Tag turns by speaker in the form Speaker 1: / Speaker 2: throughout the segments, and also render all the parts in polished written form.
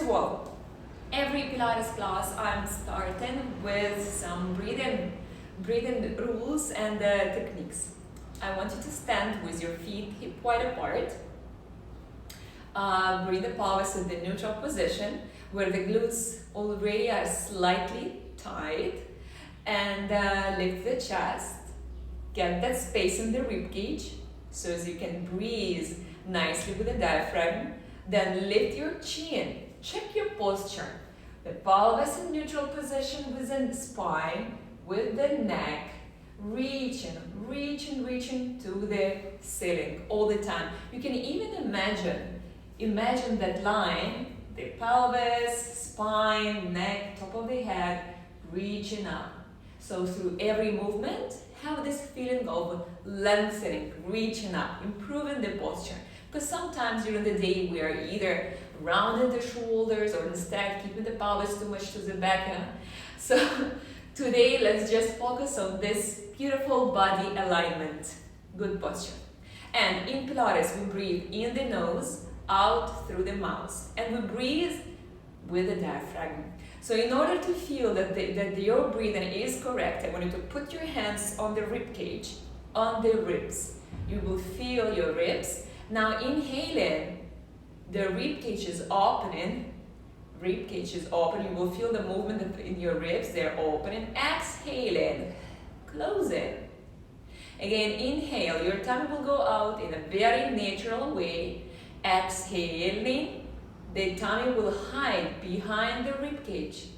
Speaker 1: of all, every Pilates class I'm starting with some breathing rules and techniques. I want you to stand with your feet hip wide apart. Bring the pelvis in the neutral position where the glutes already are slightly tight, and lift the chest. Get that space in the rib cage so as you can breathe nicely with the diaphragm. Then lift your chin. Check your posture. The pelvis in neutral position within the spine, with the neck reaching to the ceiling all the time. You can even imagine that line, the pelvis, spine, neck, top of the head, reaching up. So through every movement, have this feeling of lengthening, reaching up, improving the posture. Because sometimes during the day we are either rounding the shoulders or instead keeping the pelvis too much to the back. So today let's just focus on this beautiful body alignment, good posture. And in Pilates we breathe in the nose, out through the mouth, and we breathe with the diaphragm. So in order to feel that your breathing is correct, I want you to put your hands on the rib cage, on the ribs. You will feel your ribs. Now inhaling, the rib cage is opening. Rib cage is open. You will feel the movement in your ribs. They're opening. Exhaling, closing. Again, inhale. Your tummy will go out in a very natural way. Exhaling, the tummy will hide behind the rib cage.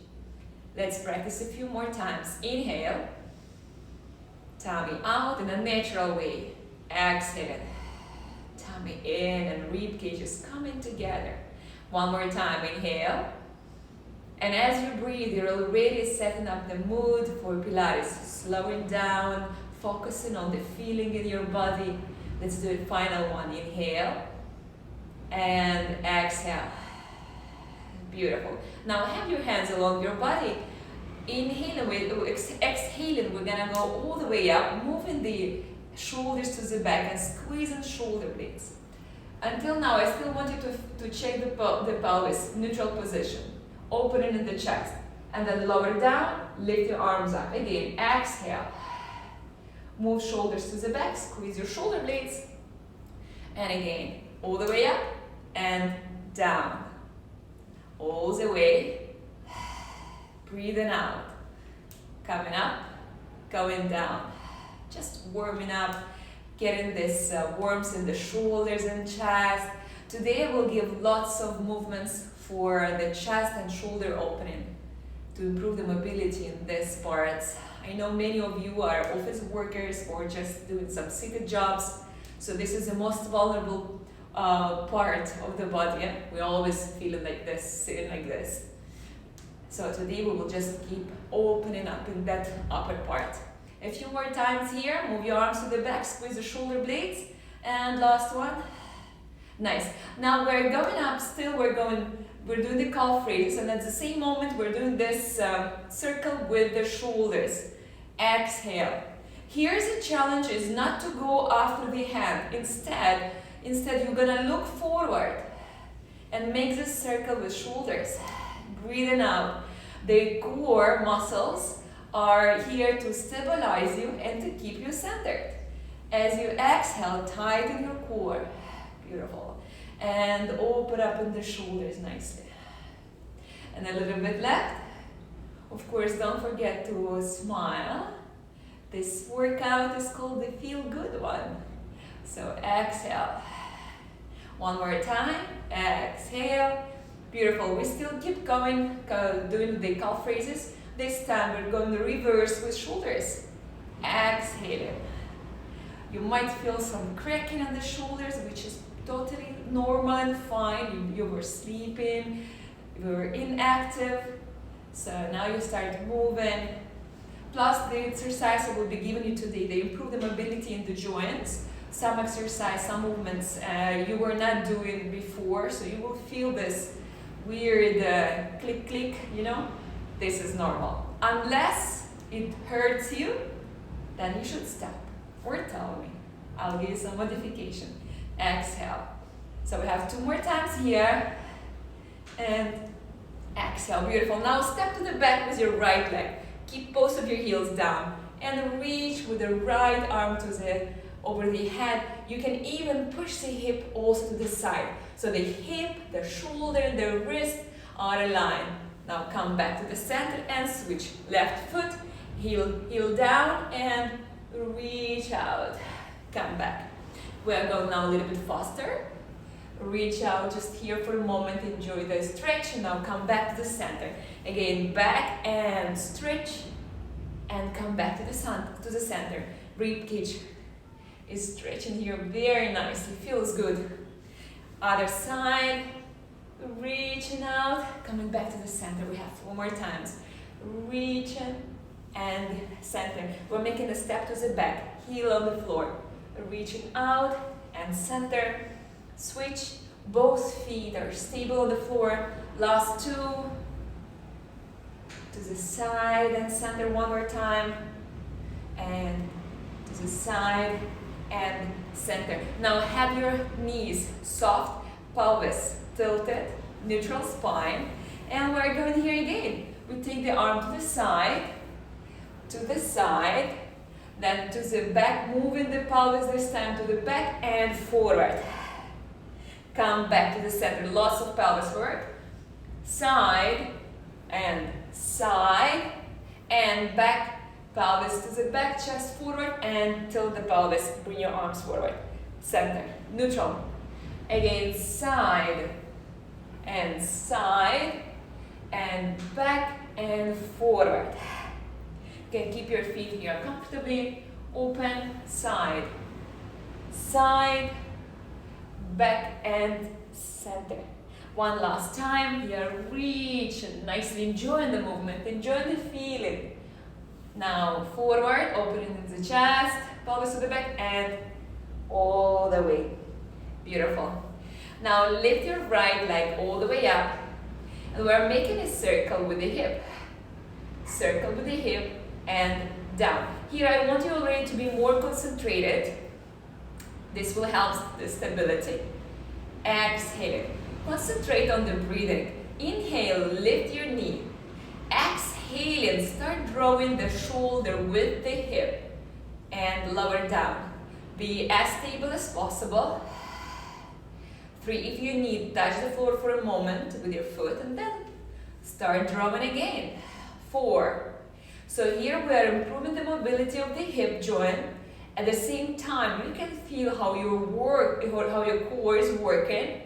Speaker 1: Let's practice a few more times. Inhale, tummy out in a natural way. Exhale, tummy in and rib cage is coming together. One more time. Inhale, and as you breathe, you're already setting up the mood for Pilates. Slowing down, focusing on the feeling in your body. Let's do the final one. Inhale and exhale. Beautiful. Now have your hands along your body. Inhaling, exhaling, we're gonna go all the way up, moving the shoulders to the back and squeezing shoulder blades. Until now, I still want you to check the pelvis, neutral position, opening in the chest, and then lower down, lift your arms up. Again, exhale. Move shoulders to the back, squeeze your shoulder blades, and again, all the way up and down. All the way, breathing out, coming up, going down, just warming up, getting this warmth in the shoulders and chest. Today I will give lots of movements for the chest and shoulder opening to improve the mobility in this part. I know many of you are office workers or just doing some seated jobs, so this is the most vulnerable part of the body. We're always feeling like this, sitting like this. So today we will just keep opening up in that upper part. A few more times here. Move your arms to the back, squeeze the shoulder blades, and last one. Nice. Now we're going up. Still, we're doing the calf raises, and at the same moment we're doing this circle with the shoulders. Exhale. Here's the challenge: is not to go after the hand. Instead, you're gonna look forward and make this circle with shoulders. Breathing out. The core muscles are here to stabilize you and to keep you centered. As you exhale, tighten your core. Beautiful. And open up in the shoulders nicely. And a little bit left. Of course, don't forget to smile. This workout is called the Feel Good one. So exhale. One more time. Exhale. Beautiful. We still keep going, doing the calf raises. This time we're going to reverse with shoulders. Exhale. You might feel some cracking on the shoulders, which is totally normal and fine. You were sleeping, you were inactive. So now you start moving. Plus the exercise I will be giving you today, they improve the mobility in the joints. Some exercise, some movements you were not doing before, so you will feel this weird click click, This is normal. Unless it hurts you, then you should stop or tell me. I'll give you some modification. Exhale. So we have 2 more times here. And Exhale, beautiful. Now step to the back with your right leg. Keep both of your heels down and reach with the right arm over the head. You can even push the hip also to the side. So the hip, the shoulder, the wrist are aligned. Now come back to the center and switch. Left foot, heel down and reach out. Come back. We're going now a little bit faster. Reach out just here for a moment, enjoy the stretch, and now come back to the center. Again, back and stretch, and come back to the center. Rib cage is stretching here very nicely, feels good. Other side, reaching out, coming back to the center. We have 4 more times. Reaching and center. We're making a step to the back, heel on the floor. Reaching out and center. Switch, both feet are stable on the floor. Last 2. To the side and center one more time. And to the side and center. Now have your knees soft, pelvis tilted, neutral spine. And we're going here again. We take the arm to the side, then to the back, moving the pelvis this time to the back and forward. Come back to the center, lots of pelvis work. Side and back, pelvis to the back, chest forward and tilt the pelvis, bring your arms forward. Center, neutral. Again, side and back and forward. You can keep your feet here comfortably, open, side, back and center. One last time, here, reach and nicely enjoying the movement, enjoying the feeling. Now forward, opening the chest, pelvis to the back and all the way. Beautiful. Now lift your right leg all the way up and we're making a circle with the hip. Circle with the hip and down. Here I want you already to be more concentrated. This will help the stability. Exhale. Concentrate on the breathing. Inhale, lift your knee. Exhale and start drawing the shoulder with the hip and lower down. Be as stable as possible. 3, if you need, touch the floor for a moment with your foot and then start drawing again. 4. So here we are improving the mobility of the hip joint. At the same time, you can feel how your core is working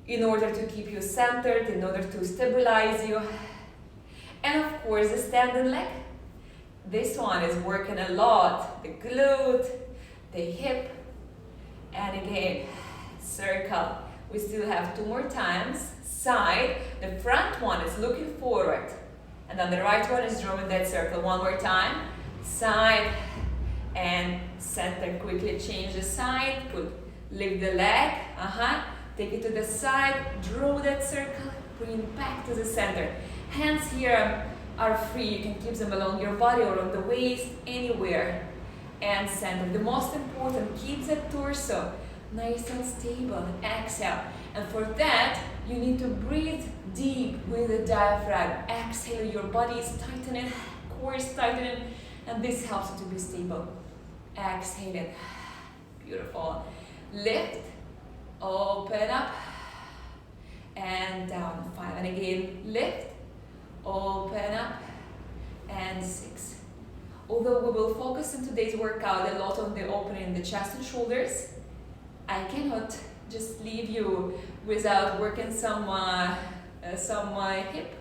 Speaker 1: in order to keep you centered, in order to stabilize you. And of course, the standing leg. This one is working a lot. The glute, the hip, and again, circle. We still have 2 more times. Side, the front one is looking forward. And then the right one is drawing that circle. One more time. Side and center. Quickly change the side. Lift the leg. Take it to the side. Draw that circle. Bring it back to the center. Hands here are free. You can keep them along your body or on the waist, anywhere. And center. The most important, keep the torso nice and stable. Exhale. And for that, you need to breathe deep with the diaphragm. Exhale, your body is tightening, core is tightening, and this helps you to be stable. Exhale it. Beautiful. Lift, open up, and down. 5. And again, lift, open up, and 6. Although we will focus in today's workout a lot on the opening the chest and shoulders, I cannot just leave you without working some hip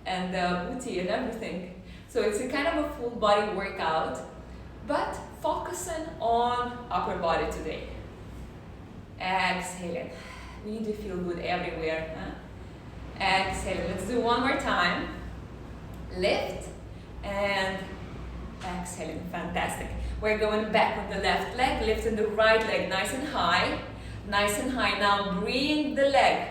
Speaker 1: and booty and everything. So it's a kind of a full body workout, but focusing on upper body today. Exhale. We need to feel good everywhere. Exhale. Let's do one more time. Lift and exhale. Fantastic. We're going back on the left leg, lifting the right leg nice and high. Nice and high. Now bring the leg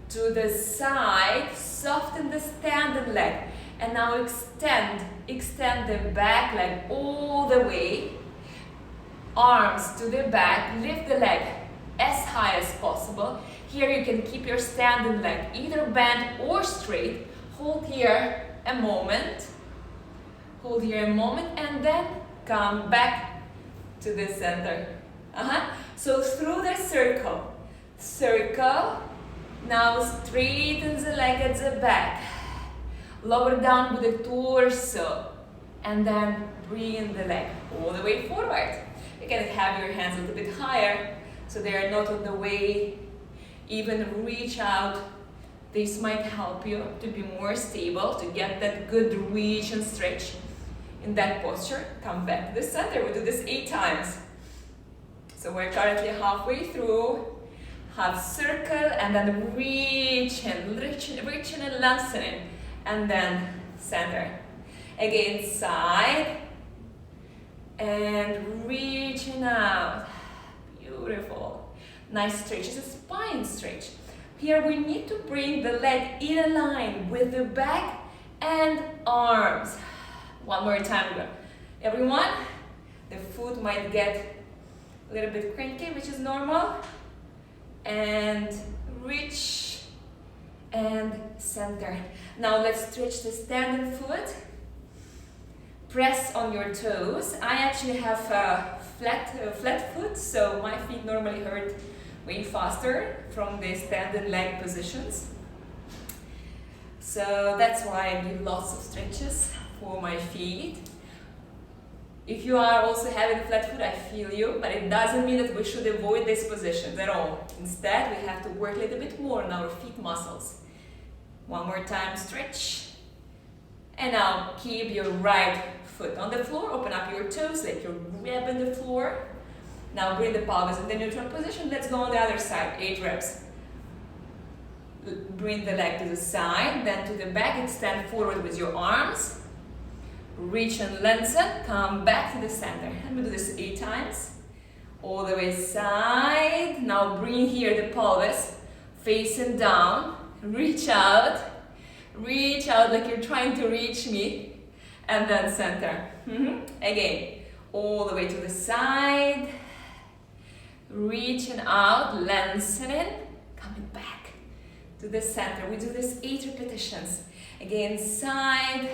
Speaker 1: to the side, soften the standing leg. And now extend the back leg all the way. Arms to the back, lift the leg. as high as possible. Here you can keep your standing leg either bent or straight. Hold here a moment. Hold here a moment and then come back to the center. So through the circle. Circle. Now straighten the leg at the back. Lower down with the torso. And then bring the leg all the way forward. You can have your hands a little bit higher so they are not on the way. Even reach out. This might help you to be more stable, to get that good reach and stretch in that posture. Come back to the center. We do this 8 times. So we're currently halfway through. Half circle and then reaching and lengthening. And then center. Again, side. And reaching out. Beautiful. Nice stretch. It's a spine stretch. Here we need to bring the leg in a line with the back and arms. One more time. Everyone, the foot might get a little bit cranky, which is normal. And reach and center. Now let's stretch the standing foot. Press on your toes. I actually have a flat foot, so my feet normally hurt way faster from the standing leg positions. So that's why I do lots of stretches for my feet. If you are also having flat foot, I feel you, but it doesn't mean that we should avoid these positions at all. Instead, we have to work a little bit more on our feet muscles. One more time, stretch. And now keep your right foot on the floor, open up your toes like you're grabbing the floor. Now bring the pelvis in the neutral position. Let's go on the other side, 8 reps. Bring the leg to the side, then to the back, extend forward with your arms. Reach and lengthen, come back to the center. And we do this 8 times. All the way side. Now bring here the pelvis, facing down. Reach out like you're trying to reach me. And then center. Again, all the way to the side. Reaching out, lengthening, coming back to the center. We do this 8 repetitions. Again, side.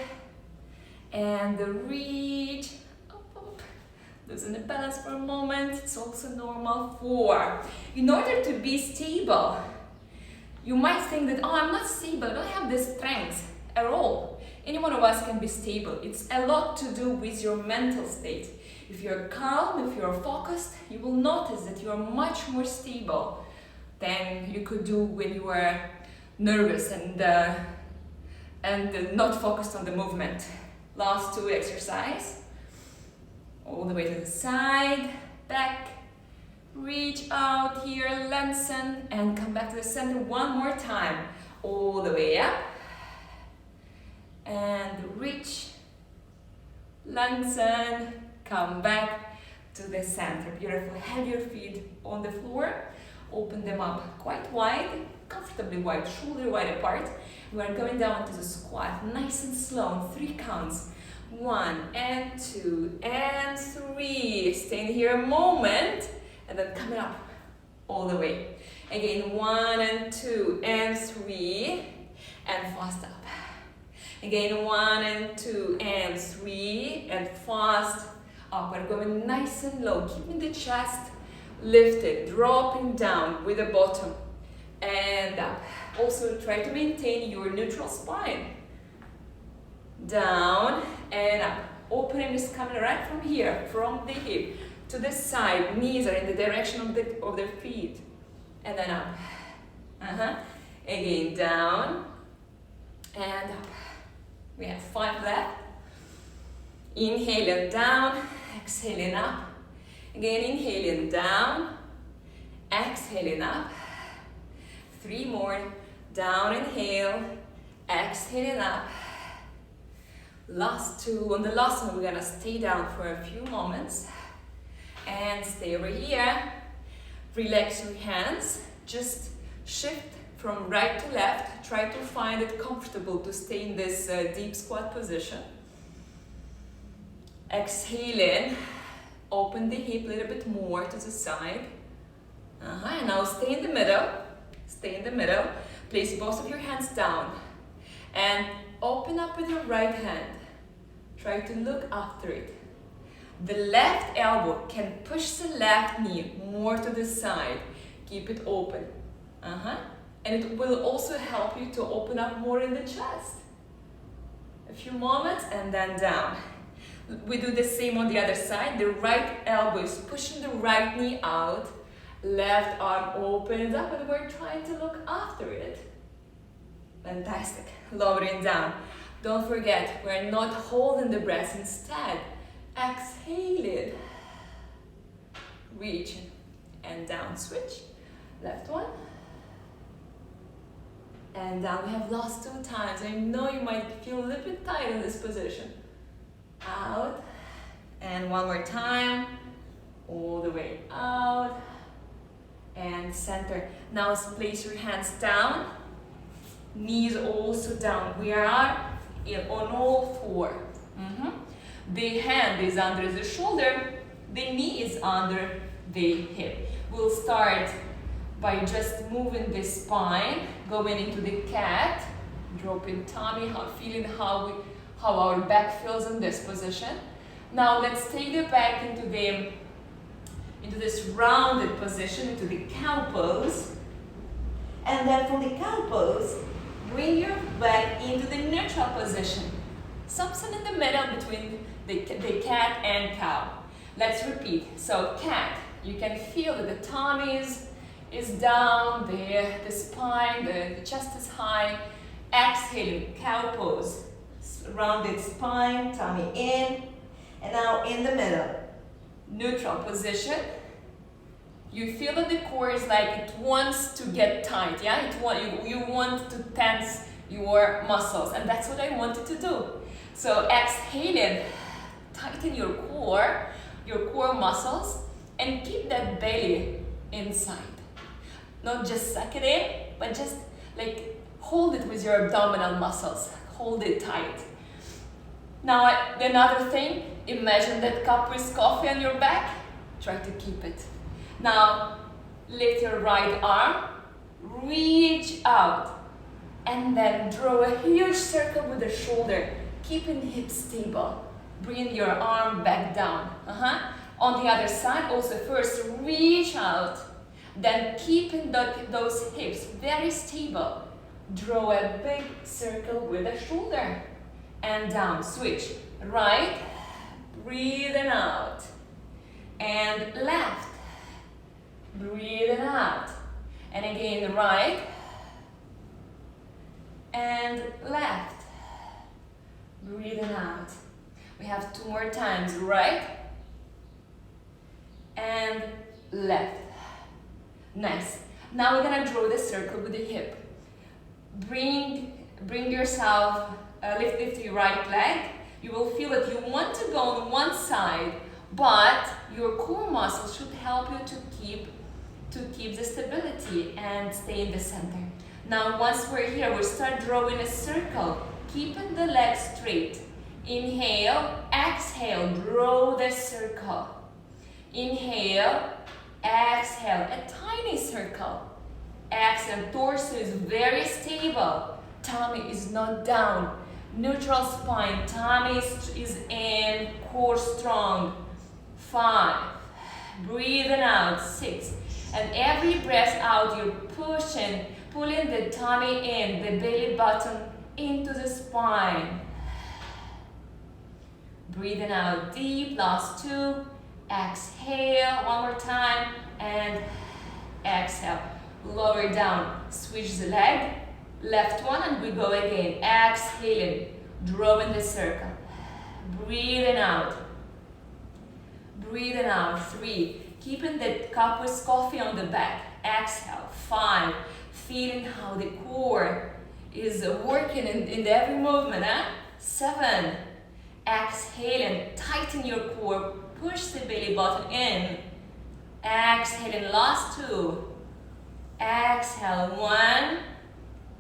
Speaker 1: And the reach, up. Losing the balance for a moment, it's also normal. 4. In order to be stable, you might think that, oh, I'm not stable, I don't have the strength at all. Any one of us can be stable. It's a lot to do with your mental state. If you're calm, if you're focused, you will notice that you are much more stable than you could do when you were nervous and not focused on the movement. Last 2 exercise. All the way to the side, back, reach out here, lengthen, and come back to the center one more time. All the way up. And reach, lengthen, come back to the center. Beautiful. Have your feet on the floor. Open them up quite wide, comfortably wide, shoulder wide apart. We are going down to the squat, nice and slow, 3 counts. 1 and 2 and 3. Staying here a moment and then coming up all the way. Again, 1 and 2 and 3 and fast up. Again, 1 and 2 and 3 and fast up. We're going nice and low, keeping the chest lifted, dropping down with the bottom and up. Also try to maintain your neutral spine. Down and up. Opening is coming right from here, from the hip to the side. Knees are in the direction of the feet. And then up. Again, down and up. We have 5 left. Inhaling down, exhaling up. Again, inhaling down, exhaling up. 3 more. Down, inhale, exhaling up. Last 2. On the last one, we're gonna stay down for a few moments and stay over here. Relax your hands. Just shift from right to left. Try to find it comfortable to stay in this deep squat position. Exhaling. Open the hip a little bit more to the side. And now stay in the middle. Stay in the middle. Place both of your hands down. And open up with your right hand. Try to look after it. The left elbow can push the left knee more to the side. Keep it open. And it will also help you to open up more in the chest. A few moments and then down. We do the same on the other side. The right elbow is pushing the right knee out. Left arm opens up and we're trying to look after it. Fantastic. Lowering down. Don't forget, we're not holding the breath. Instead, exhale it. Reaching and down. Switch. Left one. And down. We have lost 2 times. I know you might feel a little bit tight in this position. Out. And one more time. All the way out. And center. Now place your hands down. Knees also down. We are on all 4. The hand is under the shoulder. The knee is under the hip. We'll start by just moving the spine, going into the cat, dropping tummy, feeling how our back feels in this position. Now let's take the back into this rounded position, into the cow pose. And then from the cow pose, bring your back into the neutral position. Something in the middle between the cat and cow. Let's repeat. So cat, you can feel that the tummy is down, the spine, the chest is high. Exhaling, cow pose. Rounded spine, tummy in. And now in the middle. Neutral position. You feel that the core is like it wants to get tight, yeah? You want to tense your muscles, and that's what I wanted to do. So exhaling, tighten your core muscles, and keep that belly inside. Not just suck it in, but just like hold it with your abdominal muscles. Hold it tight. Now another thing, imagine that cup with coffee on your back. Try to keep it. Now, lift your right arm, reach out, and then draw a huge circle with the shoulder, keeping hips stable. Bring your arm back down. On the other side, also first reach out, then keeping those hips very stable. Draw a big circle with the shoulder, and down. Switch. Right, breathing out, and left. Breathing out. And again, right and left. Breathing out. We have 2 more times. Right and left. Nice. Now we're gonna draw the circle with the hip. Bring yourself, lift your right leg. You will feel that you want to go on one side, but your core muscles should help you to keep the stability and stay in the center. Now once we're here, we'll start drawing a circle, keeping the legs straight. Inhale, exhale, draw the circle. Inhale, exhale, a tiny circle. Exhale, torso is very stable. Tummy is not down. Neutral spine, tummy is in, core strong. 5. Breathing out. 6. And every breath out, you're pulling the tummy in, the belly button into the spine. Breathing out deep. Last 2. Exhale. One more time. And exhale. Lower down. Switch the leg. Left one and we go again. Exhaling. Drawing the circle. Breathing out. Breathing out. 3. Keeping the cup with coffee on the back. Exhale. 5. Feeling how the core is working in every movement. 7. Exhaling. Tighten your core. Push the belly button in. Exhaling. Last 2. Exhale. 1.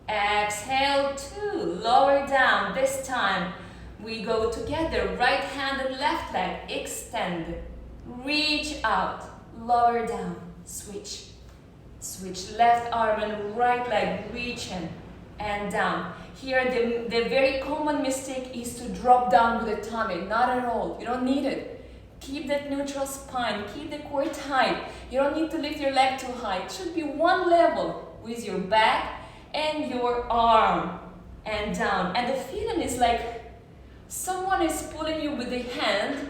Speaker 1: Exhale. 2. Lower down. This time we go together. Right hand and left leg. Extend. Reach out. Lower down. Switch. Switch left arm and right leg, reaching and down. Here, the very common mistake is to drop down with the tummy. Not at all. You don't need it. Keep that neutral spine. Keep the core tight. You don't need to lift your leg too high. It should be one level with your back and your arm and down. And the feeling is like someone is pulling you with the hand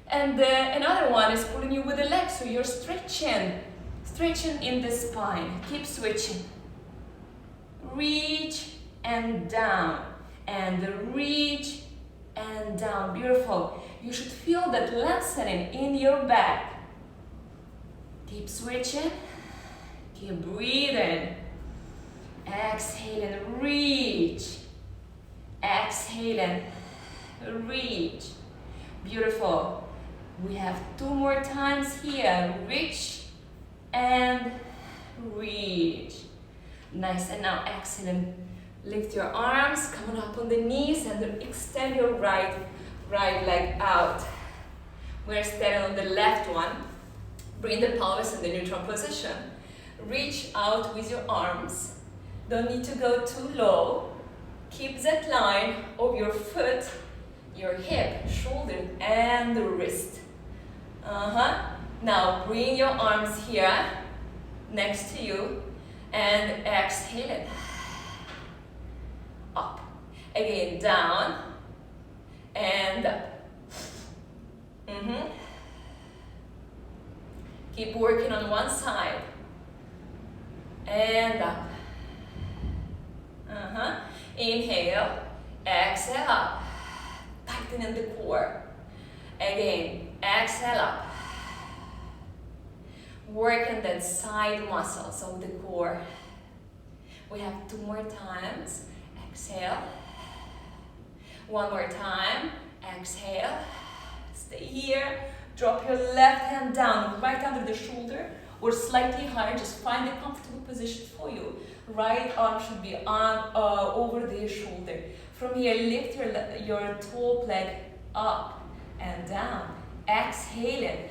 Speaker 1: and another one is pulling you with the leg. So you're stretching in the spine. Keep switching. Reach and down. And reach and down. Beautiful. You should feel that lengthening in your back. Keep switching. Keep breathing. Exhaling, reach. Exhaling, reach. Beautiful. We have 2 more times here. Reach and reach. Nice. And now exhaling. Lift your arms, coming up on the knees, and extend your right leg out. We're standing on the left one. Bring the pelvis in the neutral position. Reach out with your arms. Don't need to go too low. Keep that line of your foot, your hip, shoulder, and the wrist. Now bring your arms here next to you and exhale it. Up. Again, down and up. Keep working on one side. And up. Inhale, exhale up. Tightening the core. Again, exhale up. Working that side muscles of the core. We have 2 more times. Exhale. 1 more time. Exhale. Stay here. Drop your left hand down, right under the shoulder, or slightly higher. Just find a comfortable position for you. Right arm should be on over the shoulder. From here, lift your top leg up and down. Exhaling.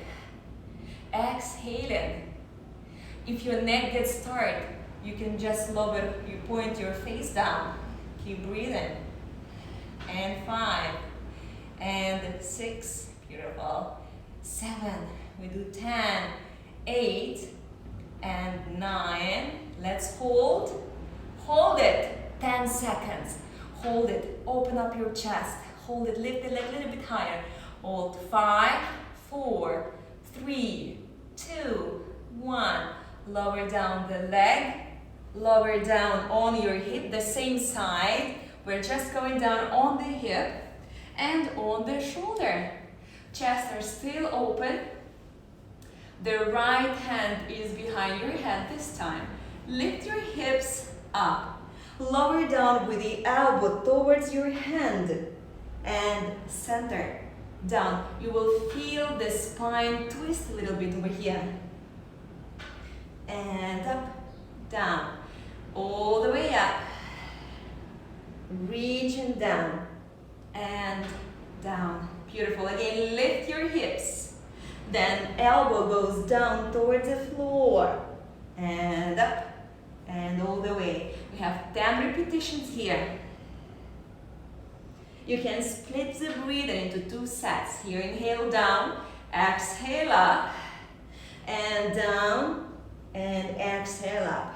Speaker 1: Exhaling. If your neck gets tired, you can just lower, you point your face down. Keep breathing. And 5. And 6. Beautiful. 7. We do 10. 8. And 9. Let's hold. Hold it. 10 seconds. Hold it. Open up your chest. Hold it. Lift the leg a little bit higher. Hold. 5, 4, 3, 2, 1. Lower down the leg. Lower down on your hip. The same side. We're just going down on the hip and on the shoulder. Chest are still open. The right hand is behind your head this time. Lift your hips up. Lower down with the elbow towards your hand and center down. You will feel the spine twist a little bit over here. And up, down, all the way up. Reaching down and down. Beautiful. Again, lift your hips. Then elbow goes down towards the floor and up and all the way. We have 10 repetitions here. You can split the breathing into 2 sets. Here, inhale down, exhale up and down and exhale up.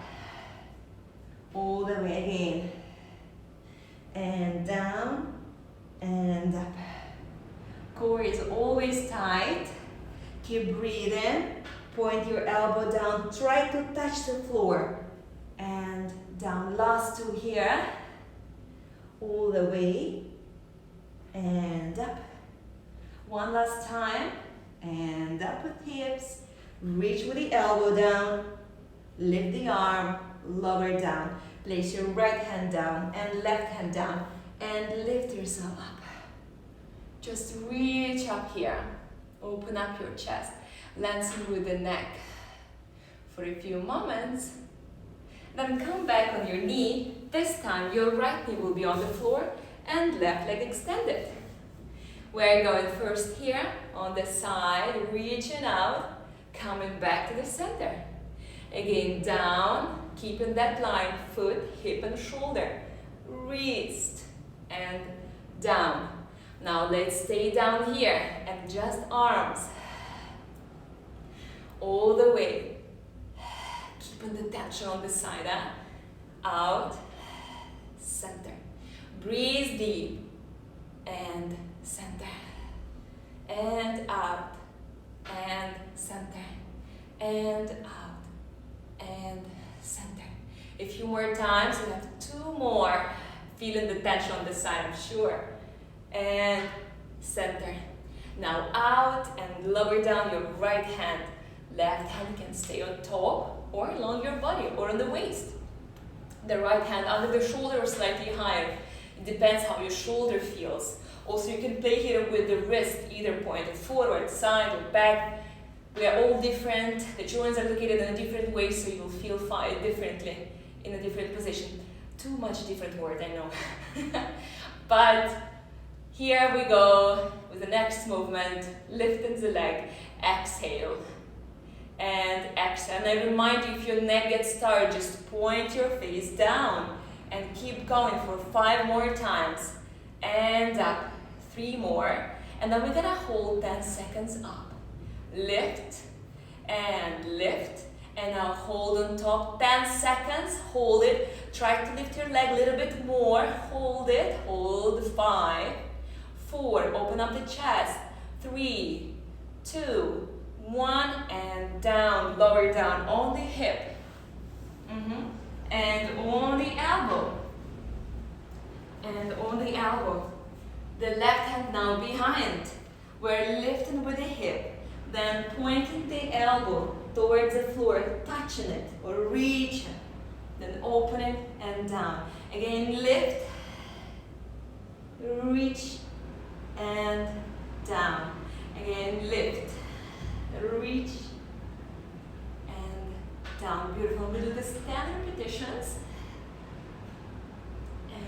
Speaker 1: All the way again. And down and up. Core is always tight. Keep breathing. Point your elbow down. Try to touch the floor. And down. Last 2 here. All the way. And up. One last time. And up with hips. Reach with the elbow down. Lift the arm. Lower down. Place your right hand down and left hand down and lift yourself up. Just reach up here. Open up your chest. Lengthen with the neck for a few moments. Then come back on your knee. This time your right knee will be on the floor and left leg extended. We're going first here on the side, reaching out, coming back to the center. Again, down, keeping that line, foot, hip and shoulder, wrist, and down. Now let's stay down here and just arms all the way. Keeping the tension on the side, out, center. Breathe deep, and center, and out, and center, and out, and center. A few more times, we have 2 more. Feeling the tension on the side, I'm sure. And center. Now out and lower down your right hand. Left hand can stay on top or along your body or on the waist. The right hand under the shoulder or slightly higher. It depends how your shoulder feels. Also, you can play here with the wrist, either pointed forward, side, or back. We are all different. The joints are located in a different way, so you'll feel differently in a different position. Too much different word, I know. But here we go with the next movement. Lifting the leg. Exhale. And exhale. And I remind you, if your neck gets tired, just point your face down. And keep going for 5 more times. And up. 3 more. And then we're gonna hold 10 seconds up. Lift. And lift. And now hold on top. 10 seconds. Hold it. Try to lift your leg a little bit more. Hold it. Hold. 5, 4. Open up the chest. 3, 2, 1. And down. Lower down on the hip. And on the elbow. And on the elbow. The left hand now behind. We're lifting with the hip. Then pointing the elbow towards the floor, touching it or reaching. Then open it and down. Again, lift, reach, and down. Again, lift, reach, and down. Beautiful. We do this 10 repetitions.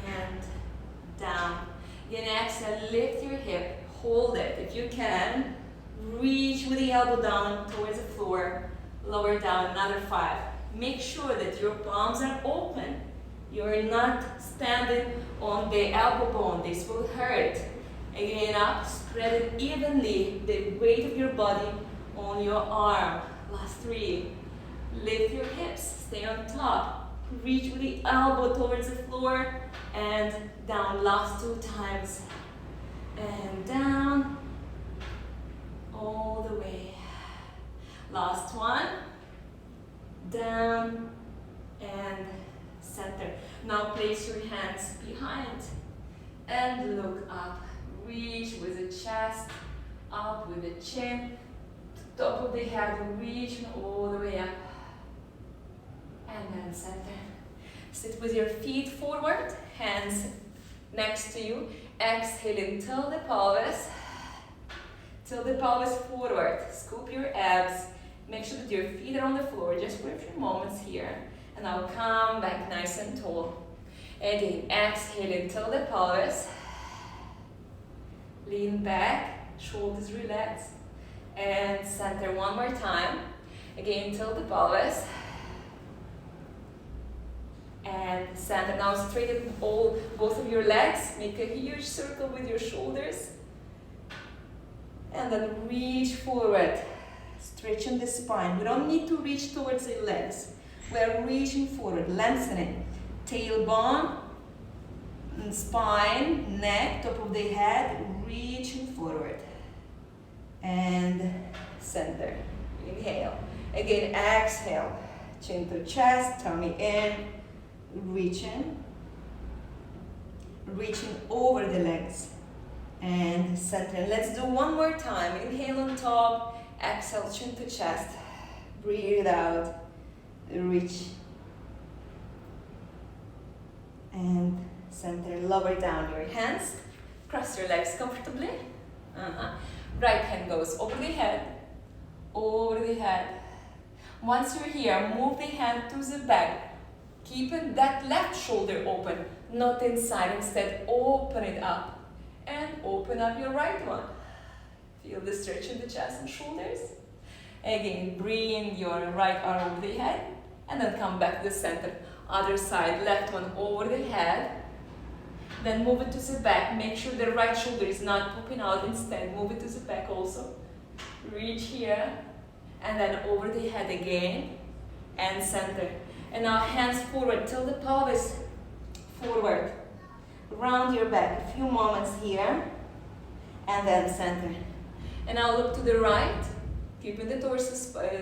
Speaker 1: And down. Again, exhale, lift your hip, hold it if you can. Reach with the elbow down towards the floor. Lower down, another 5. Make sure that your palms are open. You're not standing on the elbow bone. This will hurt. Again, up, spread it evenly. The weight of your body on your arm. Last 3. Lift your hips, stay on top. Reach with the elbow towards the floor and down. Last 2 times. And down. All the way. Last one. Down and center. Now place your hands behind and look up. Reach with the chest, up with the chin, top of the head, reaching all the way up. And then center. Sit with your feet forward, hands next to you. Exhaling till the pelvis. Till the pelvis forward. Scoop your abs. Make sure that your feet are on the floor just for a few moments here. And now come back nice and tall. Again, exhaling till the pelvis. Lean back, shoulders relaxed. And center one more time. Again, till the pelvis. And center. Now straighten both of your legs. Make a huge circle with your shoulders. And then reach forward, stretching the spine. We don't need to reach towards the legs. We're reaching forward, lengthening. Tailbone, spine, neck, top of the head, reaching forward. And center. Inhale. Again, exhale. Chin to chest, tummy in, reaching. Reaching over the legs. And center. Let's do one more time. Inhale on top. Exhale, chin to chest. Breathe out. Reach. And center. Lower down your hands. Cross your legs comfortably. Right hand goes over the head. Over the head. Once you're here, move the hand to the back. Keeping that left shoulder open. Not inside. Instead, open it up. And open up your right one. Feel the stretch in the chest and shoulders. Again, bring your right arm over the head. And then come back to the center. Other side, left one over the head. Then move it to the back. Make sure the right shoulder is not popping out. Instead, move it to the back also. Reach here. And then over the head again. And center. And now hands forward till the pelvis forward. Round your back. A few moments here. And then center. And now look to the right. Keeping the torso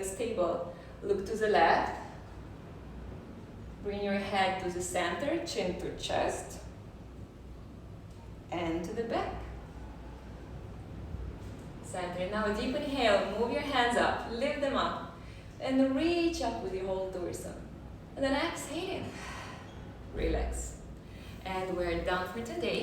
Speaker 1: stable. Look to the left. Bring your head to the center. Chin to chest. And to the back. Center. Now a deep inhale, move your hands up, lift them up, and reach up with your whole torso. And then exhale, relax. And we're done for today.